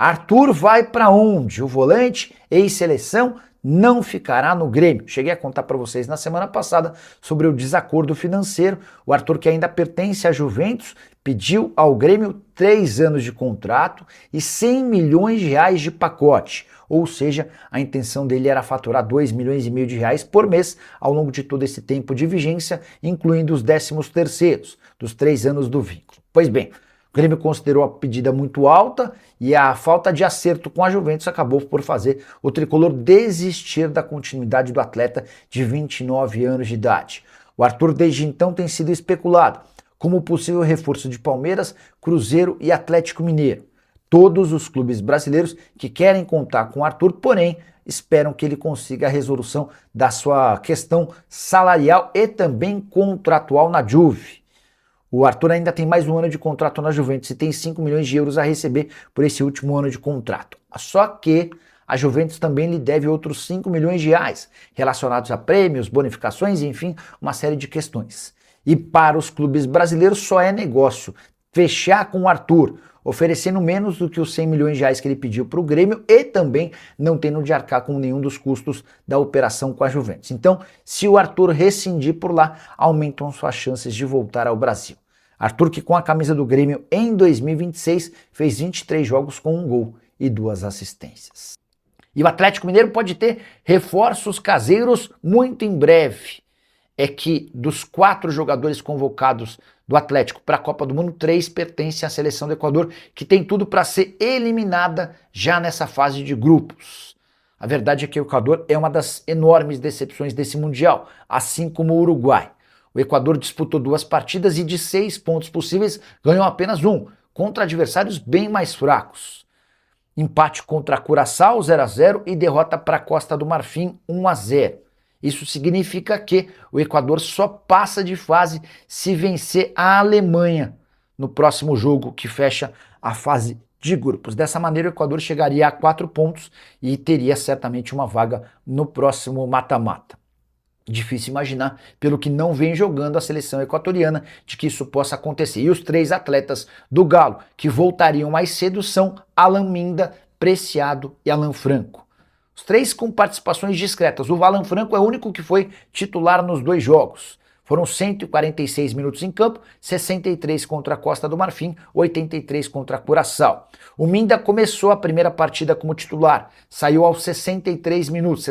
Arthur vai para onde? O volante, ex-seleção, não ficará no Grêmio. Cheguei a contar para vocês na semana passada sobre o desacordo financeiro. O Arthur, que ainda pertence à Juventus, pediu ao Grêmio 3 anos de contrato e 100 milhões de reais de pacote. Ou seja, a intenção dele era faturar 2,5 milhões de reais por mês ao longo de todo esse tempo de vigência, incluindo os 13º dos 3 anos do vínculo. Pois bem, o Grêmio considerou a pedida muito alta e a falta de acerto com a Juventus acabou por fazer o tricolor desistir da continuidade do atleta de 29 anos de idade. O Arthur desde então tem sido especulado como possível reforço de Palmeiras, Cruzeiro e Atlético Mineiro. Todos os clubes brasileiros que querem contar com o Arthur, porém, esperam que ele consiga a resolução da sua questão salarial e também contratual na Juve. O Arthur ainda tem mais um ano de contrato na Juventus e tem 5 milhões de euros a receber por esse último ano de contrato. Só que a Juventus também lhe deve outros 5 milhões de reais, relacionados a prêmios, bonificações, enfim, uma série de questões. E para os clubes brasileiros só é negócio fechar com o Arthur, oferecendo menos do que os 100 milhões de reais que ele pediu para o Grêmio e também não tendo de arcar com nenhum dos custos da operação com a Juventus. Então, se o Arthur rescindir por lá, aumentam suas chances de voltar ao Brasil. Arthur, que com a camisa do Grêmio em 2026 fez 23 jogos com 1 gol e 2 assistências. E o Atlético Mineiro pode ter reforços caseiros muito em breve. É que dos 4 jogadores convocados do Atlético para a Copa do Mundo, 3 pertencem à seleção do Equador, que tem tudo para ser eliminada já nessa fase de grupos. A verdade é que o Equador é uma das enormes decepções desse Mundial, assim como o Uruguai. O Equador disputou 2 partidas e de 6 pontos possíveis ganhou apenas 1, contra adversários bem mais fracos. Empate contra a Curaçao 0-0 e derrota para a Costa do Marfim 1-0. Isso significa que o Equador só passa de fase se vencer a Alemanha no próximo jogo que fecha a fase de grupos. Dessa maneira, o Equador chegaria a 4 pontos e teria certamente uma vaga no próximo mata-mata. Difícil imaginar, pelo que não vem jogando a seleção equatoriana, de que isso possa acontecer. E os 3 atletas do Galo que voltariam mais cedo são Alan Minda, Preciado e Alan Franco. Os 3 com participações discretas. O Alan Franco é o único que foi titular nos 2 jogos. Foram 146 minutos em campo, 63 contra a Costa do Marfim, 83 contra a Curaçao. O Minda começou a primeira partida como titular, saiu aos 66 minutos,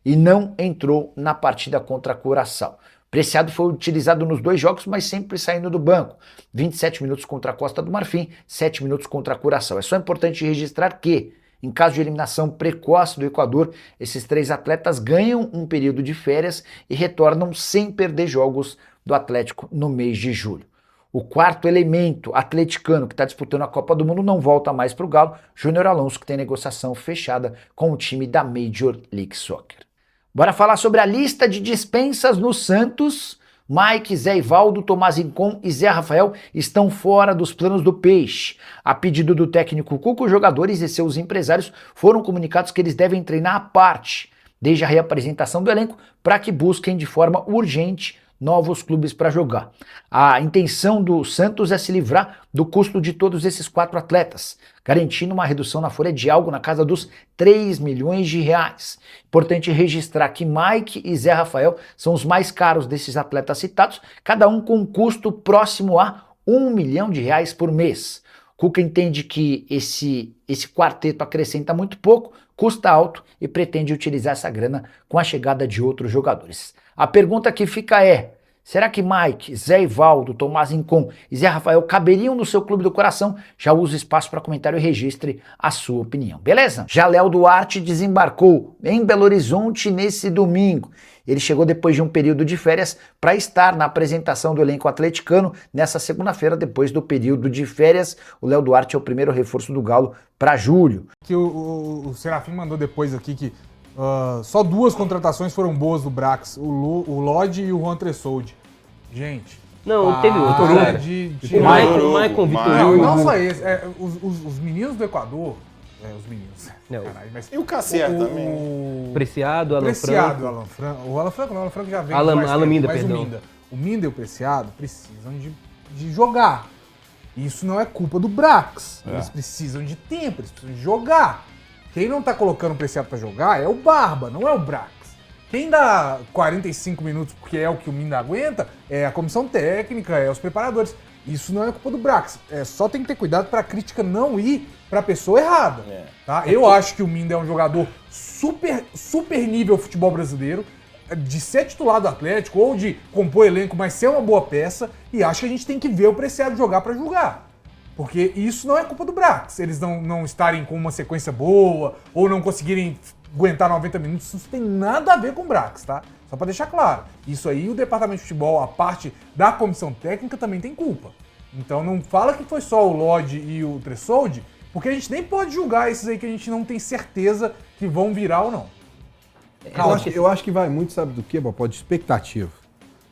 e não entrou na partida contra a Curaçao. Preciado foi utilizado nos 2 jogos, mas sempre saindo do banco. 27 minutos contra a Costa do Marfim, 7 minutos contra a Curaçao. É só importante registrar que, em caso de eliminação precoce do Equador, esses 3 atletas ganham um período de férias e retornam sem perder jogos do Atlético no mês de julho. O 4º elemento atleticano que está disputando a Copa do Mundo não volta mais para o Galo, Júnior Alonso, que tem negociação fechada com o time da Major League Soccer. Bora falar sobre a lista de dispensas no Santos. Mike, Zé Ivaldo, Tomás Rincon e Zé Rafael estão fora dos planos do Peixe. A pedido do técnico Cuca, os jogadores e seus empresários foram comunicados que eles devem treinar à parte, desde a reapresentação do elenco, para que busquem de forma urgente novos clubes para jogar. A intenção do Santos é se livrar do custo de todos esses 4 atletas, garantindo uma redução na folha de algo na casa dos 3 milhões de reais. Importante registrar que Mike e Zé Rafael são os mais caros desses atletas citados, cada um com um custo próximo a 1 milhão de reais por mês. Cuca entende que esse quarteto acrescenta muito pouco, custa alto e pretende utilizar essa grana com a chegada de outros jogadores. A pergunta que fica é: será que Mike, Zé Ivaldo, Tomás Rincon e Zé Rafael caberiam no seu clube do coração? Já usa o espaço para comentário e registre a sua opinião, beleza? Já Léo Duarte desembarcou em Belo Horizonte nesse domingo. Ele chegou depois de um período de férias para estar na apresentação do elenco atleticano nessa segunda-feira, depois do período de férias. O Léo Duarte é o primeiro reforço do Galo para julho. Que o Serafim mandou depois aqui que só 2 contratações foram boas do Brax, o Lodge e o Juan Tressoldi. Gente... Não, teve outro. O Maicon Vitor. Não só esse, os meninos do Equador... os meninos. Não. Caralho, mas... E o Cassier também. Preciado, Alan Franco. O Alan Franco já veio Alan Minda, perdão. O Minda e o Preciado precisam de jogar. Isso não é culpa do Brax. Eles precisam de tempo, eles precisam de jogar. Quem não tá colocando o Preciado pra jogar é o Barba, não é o Brax. Quem dá 45 minutos, porque é o que o Minda aguenta, é a comissão técnica, é os preparadores. Isso não é culpa do Brax. Só tem que ter cuidado pra crítica não ir pra pessoa errada. Tá? Eu acho que o Minda é um jogador super nível futebol brasileiro, de ser titular do Atlético ou de compor elenco, mas ser uma boa peça, e acho que a gente tem que ver o Preciado jogar pra julgar. Porque isso não é culpa do Brax. Eles não estarem com uma sequência boa ou não conseguirem aguentar 90 minutos, isso tem nada a ver com o Brax, tá? Só pra deixar claro. Isso aí, o departamento de futebol, a parte da comissão técnica também tem culpa. Então não fala que foi só o Lodge e o Tressoldi, porque a gente nem pode julgar esses aí que a gente não tem certeza que vão virar ou não. Eu acho que vai muito, sabe do que, Popó? De expectativa.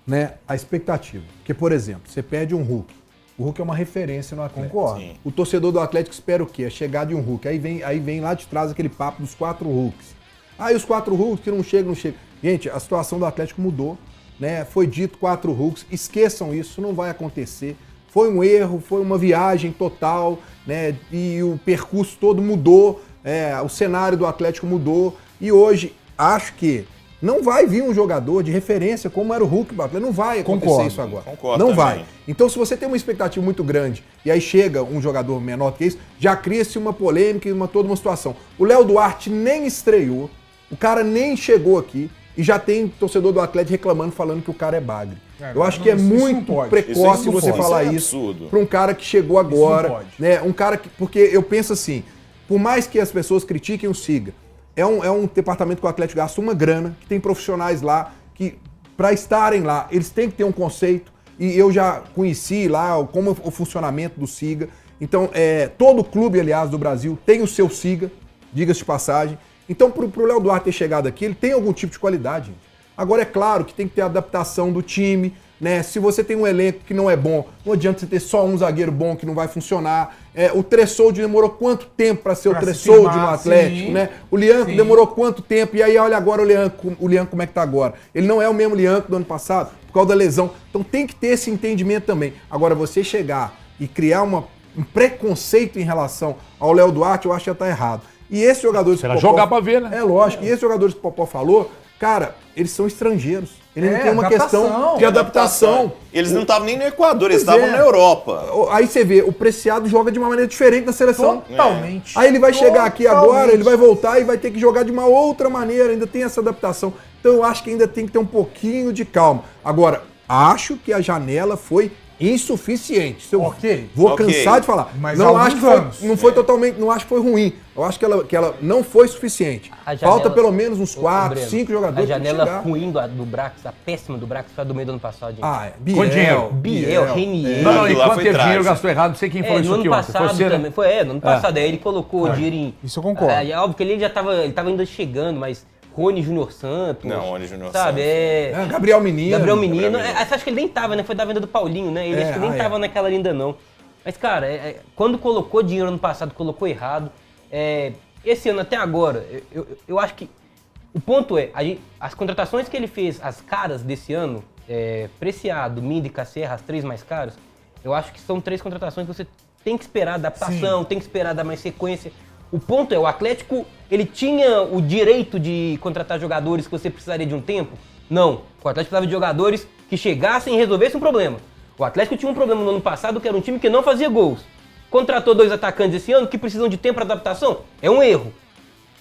Né? A expectativa. Porque, por exemplo, você pede um Hulk. O Hulk é uma referência no Atlético. Concordo. Sim. O torcedor do Atlético espera o quê? A chegada de um Hulk. Aí vem lá de trás aquele papo dos 4 Hulks. Aí os 4 Hulks que não chegam. Gente, a situação do Atlético mudou. Né? Foi dito 4 Hulks. Esqueçam isso não vai acontecer. Foi um erro, foi uma viagem total, né? E o percurso todo mudou. O cenário do Atlético mudou. E hoje, acho que não vai vir um jogador de referência como era o Hulk, não vai acontecer isso agora. Não também. vai. Então, se você tem uma expectativa muito grande e aí chega um jogador menor que isso, já cria-se uma polêmica e toda uma situação. O Léo Duarte nem estreou, o cara nem chegou aqui e já tem torcedor do Atlético reclamando, falando que o cara é bagre. Eu acho que é muito precoce você falar isso para um cara que chegou agora, né? Um cara que, porque eu penso assim, por mais que as pessoas critiquem o Siga, é um departamento que o Atlético gasta uma grana, que tem profissionais lá, que para estarem lá, eles têm que ter um conceito, e eu já conheci lá como o funcionamento do Siga. Então, todo clube, aliás, do Brasil tem o seu Siga, diga-se de passagem. Então, pro Léo Duarte ter chegado aqui, ele tem algum tipo de qualidade, gente. Agora, é claro que tem que ter adaptação do time, né? Se você tem um elenco que não é bom, não adianta você ter só um zagueiro bom que não vai funcionar. O Tressoldi demorou quanto tempo para ser o Tressoldi no Atlético, né? O Lianco demorou quanto tempo? E aí, olha agora o Lianco como é que tá agora. Ele não é o mesmo Lianco do ano passado, por causa da lesão. Então tem que ter esse entendimento também. Agora, você chegar e criar um preconceito em relação ao Léo Duarte, eu acho que já tá errado. E esses jogadores que o Popó... jogar pra ver, né? É lógico. E esses jogadores que o Popó falou, cara, eles são estrangeiros. Ele não tem uma questão de adaptação. Eles não estavam nem no Equador, eles estavam na Europa. Aí você vê, o Preciado joga de uma maneira diferente na seleção. Totalmente. Aí ele vai chegar aqui agora, ele vai voltar e vai ter que jogar de uma outra maneira, ainda tem essa adaptação. Então eu acho que ainda tem que ter um pouquinho de calma. Agora, acho que a janela foi insuficiente. Vou cansar de falar. Mas não acho que não foi totalmente, não acho que foi ruim. Eu acho que ela não foi suficiente. Falta pelo menos uns 4, 5 jogadores. A janela ruim do Brax, a péssima do Brax, foi a do meio do ano passado, gente. Biel, Renier. Não, enquanto teve dinheiro, gastou errado. Não sei quem falou isso aqui ontem. Foi você, também. No ano passado. Aí ele colocou o dinheiro em... Isso eu concordo. É óbvio que ele já tava ainda chegando, mas... Rony Júnior Santos. Não, Rony Júnior Santos. Gabriel Menino. Acho que ele nem tava, né? Foi da venda do Paulinho, né? Ele acho que nem tava naquela ainda, não. Mas, cara, quando colocou dinheiro ano passado, colocou errado. Esse ano até agora, eu acho que o ponto as contratações que ele fez, as caras desse ano, Preciado, Minda e Casserra, as 3 mais caras, eu acho que são 3 contratações que você tem que esperar adaptação, tem que esperar dar mais sequência. O ponto o Atlético, ele tinha o direito de contratar jogadores que você precisaria de um tempo? Não. O Atlético precisava de jogadores que chegassem e resolvessem um problema. O Atlético tinha um problema no ano passado, que era um time que não fazia gols. Contratou 2 atacantes esse ano que precisam de tempo para adaptação? É um erro.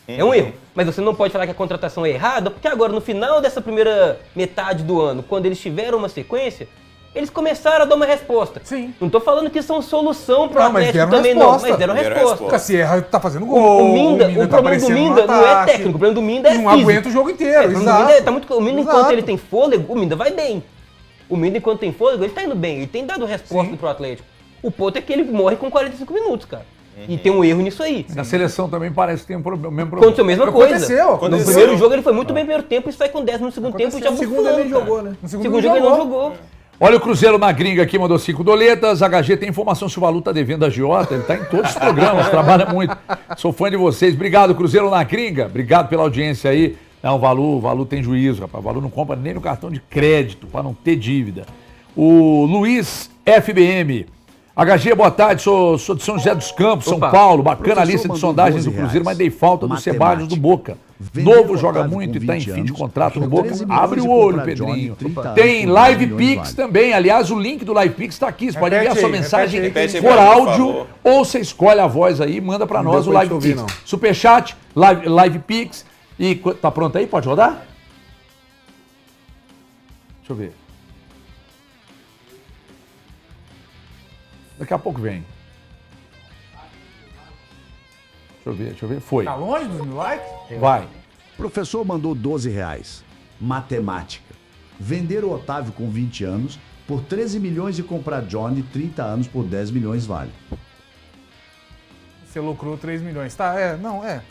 É um erro. Mas você não pode falar que a contratação é errada, porque agora, no final dessa primeira metade do ano, quando eles tiveram uma sequência, eles começaram a dar uma resposta. Sim. Não tô falando que são solução pro Atlético também, não. Mas deram resposta. O Casserra tá fazendo gol. O problema do Minda não é técnico, o problema do Minda é físico. Não aguenta o jogo inteiro, o Minda, enquanto ele tem fôlego, o Minda vai bem. O Minda, enquanto tem fôlego, ele tá indo bem. Ele tem dado resposta pro Atlético. O ponto é que ele morre com 45 minutos, cara. E tem um erro nisso aí. Na seleção também parece que tem o mesmo problema. Aconteceu a mesma coisa. Aconteceu. No primeiro jogo ele foi muito bem no primeiro tempo e sai com 10 no segundo tempo e já no segundo ele nem jogou, né? No segundo jogo ele não jogou. Olha o Cruzeiro na gringa aqui, mandou 5 doletas. HG tem informação se o Valu tá devendo a Giota. Ele tá em todos os programas, trabalha muito. Sou fã de vocês. Obrigado, Cruzeiro na gringa. Obrigado pela audiência aí. Não, o Valu tem juízo, rapaz. O Valu não compra nem no cartão de crédito, para não ter dívida. O Luiz FBM. HG, boa tarde, sou de São José dos Campos, São Opa. Paulo. Bacana a Professor lista de mandou sondagens do 12 Cruzeiro, mas dei reais. falta do Matemática. Ceballos do Boca. Vendeu Novo o joga Otávio muito com e tá em 20 fim de anos, contrato no por Boca. 13 milhões Abre e o olho, comprar Johnny, Pedrinho. 30 anos Tem por Live 10 milhões Pix vale. também. Aliás, o link do Live Pix tá aqui. Você pode enviar Repete sua aí, mensagem repete aí, por por áudio favor. ou você escolhe a voz aí e manda pra Não nós deu o pra Live te ouvir, Pix. não. Superchat, Live Pix. E tá pronto aí? Pode rodar? Deixa eu ver. Daqui a pouco vem. Deixa eu ver. Foi. Tá longe dos 1000 likes? Vai. Professor mandou 12 reais. Matemática. Vender o Otávio com 20 anos por 13 milhões e comprar Johnny 30 anos por 10 milhões vale. Você lucrou 3 milhões. Tá, não, é.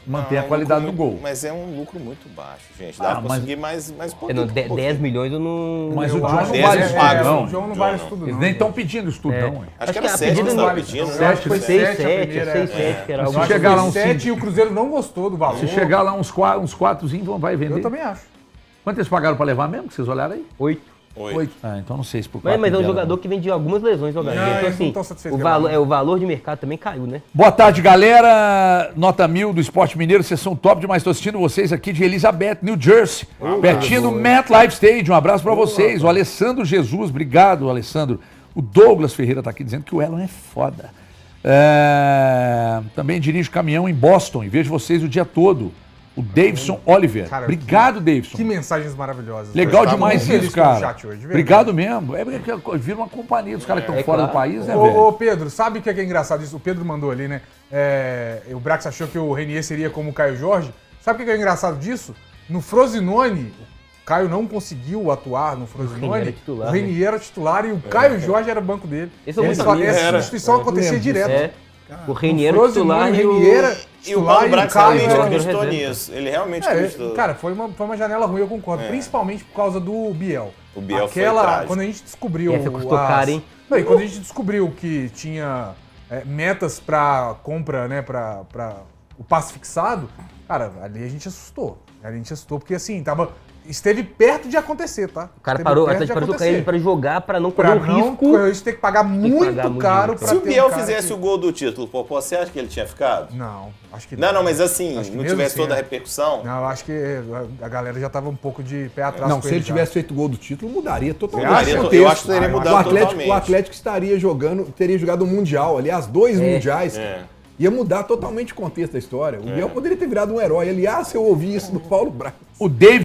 Mantém Ah, a qualidade lucro do muito- gol. Mas é um lucro muito baixo, gente. Ah, Dá pra mas- conseguir mais É, não, 10 milhões eu não... Mas Eu o John acho não que vale é, isso é, tudo, o não. João não John vale não. isso tudo, Eles não. nem estão pedindo isso tudo, não. Hein? Acho que que era a 7 que pedida você não tava vale. pedindo, Eu né? acho que foi 6, 7 a 7, primeira. 6, 7, que era Eu algo acho que chegar foi lá uns 7 cinco. e o Cruzeiro não gostou do valor. Se chegar lá uns quatrozinhos, vai vender. Eu também acho. Quanto eles pagaram pra levar mesmo? Que vocês olharam aí? 8. 8. Ah, então não sei se por Mas é um vieram, jogador não. que vem de algumas lesões, Não, então eles não assim, tão satisfeitos o com valor, ele, não. o valor de mercado também caiu, né? Boa tarde, galera. Nota 1000 do Esporte Mineiro, sessão top demais. Estou assistindo vocês aqui de Elizabeth, New Jersey. Pertinho do MetLife Stadium. Um abraço pra vocês. O Alessandro Jesus, obrigado, Alessandro. O Douglas Ferreira tá aqui dizendo que o Elon é foda. Também dirijo caminhão em Boston e vejo vocês o dia todo. O Davidson Oliver. Cara, Obrigado, Davidson. Que mensagens maravilhosas. Legal Eu tava demais muito feliz isso, com o cara. chat hoje, de verdade. Obrigado mesmo. É porque vira uma companhia dos caras que estão fora do país, né, velho? Ô, Pedro, sabe o que é engraçado isso? O Pedro mandou ali, né? O Brax achou que o Renier seria como o Caio Jorge. Sabe o que é engraçado disso? No Frosinone, o Caio não conseguiu atuar no Renier Frosinone. era titular, O Renier era titular e o Caio Jorge era banco dele. Eles são muito Essa amigos. substituição acontecia direto. É. O Renier O era titular Frosinone, e o o... Renier era E o titular Paulo e o Brax Caio realmente era... acreditou reserva. nisso. Ele realmente acreditou. Cara, foi uma janela ruim, eu concordo. Principalmente por causa do Biel. O Biel foi trágico. Quando a gente descobriu... Essa custou caro, hein? Não, e quando a gente descobriu que tinha metas pra compra, né, pra o passe fixado, cara, ali a gente assustou. Ali a gente assustou porque, assim, esteve perto de acontecer, tá? O cara parou, até parou de ele para jogar, para não correr Pra o não risco. a gente ter que pagar muito pagar muito caro dinheiro. pra Se o ter Biel cara fizesse que- o gol do título, pô, você acha que ele tinha ficado? Não, acho que Não, mas assim, Acho que não mesmo tivesse assim, toda a é. repercussão. Não, eu acho que a galera já tava um pouco de pé atrás Não, com se ele já. tivesse feito o gol do título, mudaria totalmente Mudaria o to- contexto. eu acho que teria mudado totalmente. O Atlético teria jogado o Mundial, aliás, 2 mundiais. É. Ia mudar totalmente o contexto da história. O Biel poderia ter virado um herói. Aliás, eu ouvi isso do Paulo Braga. O David